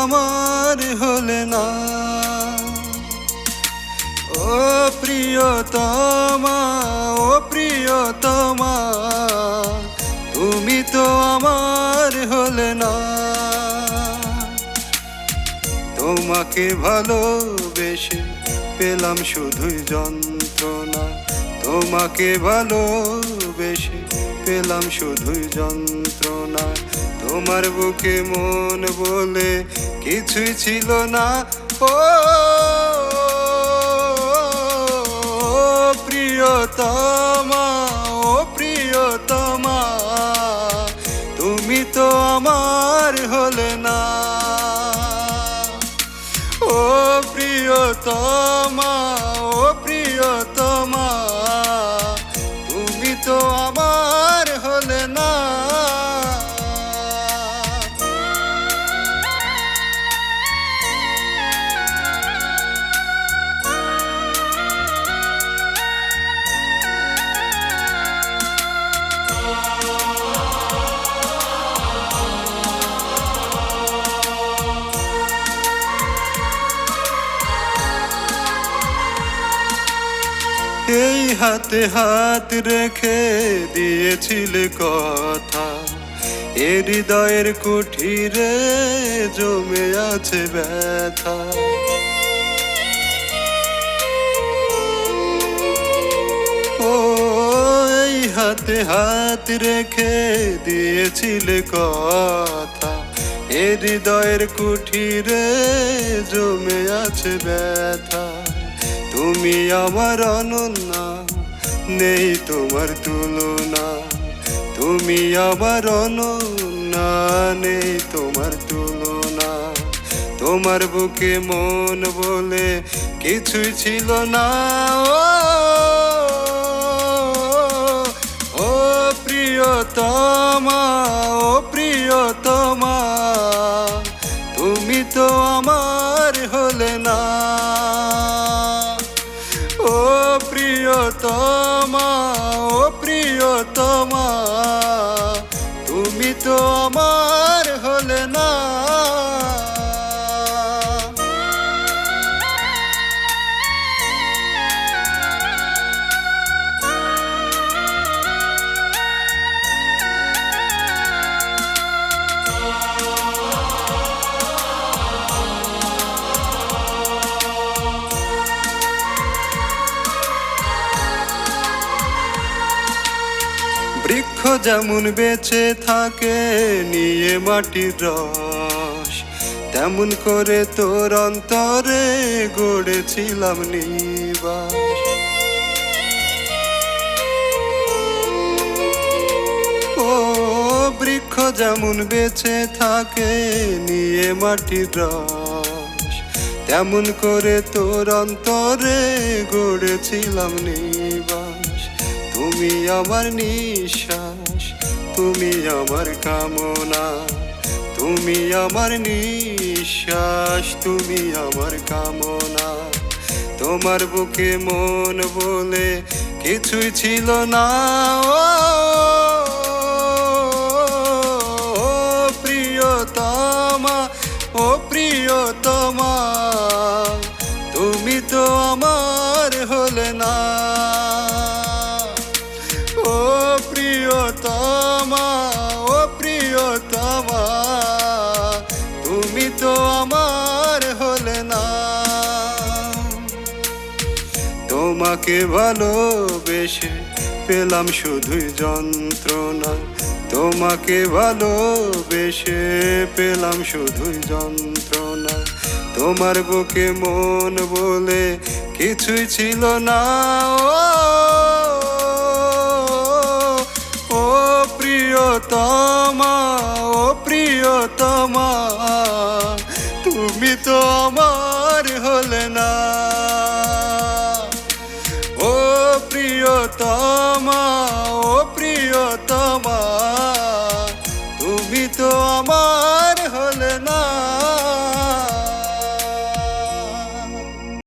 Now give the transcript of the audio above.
আমার হলে না। ও প্রিয়তমা, ও প্রিয়তমা, তুমি তো আমার হলে না। তোমাকে ভালোবেসে পেলাম শুধুই যন্ত্রণা, তোমাকে ভালোবেসে পেলাম শুধুই যন্ত্রণা। তোমার বুকে মন বলে কিছুই ছিল না। ও প্রিয়তমা, ও প্রিয়তমা, তুমি তো আমার হলে না। ও প্রিয়তমা, ও প্রিয়তমা, তুমি তো আমার হলে না। এই হাতে হাত রেখে দিয়েছিলে কথা, এ হৃদয়ের কুঠিরে জমে আছে ব্যথা। ও এই হাতে হাত রেখে দিয়েছিলে কথা, এ হৃদয়ের কুঠিরে জমে আছে ব্যথা। তুমি আমার অনন্যা, নেই তোমার তুলনা। তুমি আমার অনন্যা, নেই তোমার তুলনা। তোমার বুকে মন বলে কিছুই ছিল না। ও প্রিয়তমা, ও প্রিয়তমা, তুমি তো আমার হলে না। ও প্রিয়তমা, ও প্রিয়তমা, তুমি তো আমার হলে না। বৃক্ষ যেমন বেঁচে থাকে নিয়ে মাটির রস, তেমন করে তোর অন্তরে গড়েছিলাম নিবাস। ও বৃক্ষ যেমন বেঁচে থাকে নিয়ে মাটির রস, তেমন করে তোর অন্তরে গড়েছিলাম নিবাস। তুমি আমার নিঃশ্বাস, তুমি আমার কামনা, তুমি আমার নিঃশ্বাস, তুমি আমার কামনা। তোমার বুকে মন বলে কিছুই ছিল না। ও প্রিয়তমা, ও প্রিয়তমা, তুমি তো আমার হলে না। ও প্রিয়তমা, ও প্রিয়তমা, তুমি তো আমার হলে না। তোমাকে ভালোবেসে পেলাম শুধুই যন্ত্রণা, তোমাকে ভালোবেসে পেলাম শুধুই যন্ত্রণা। তোমার বুকে মন বলে কিছুই ছিল না। ও প্রিয়তমা, ও প্রিয়তমা, তুমি তো আমার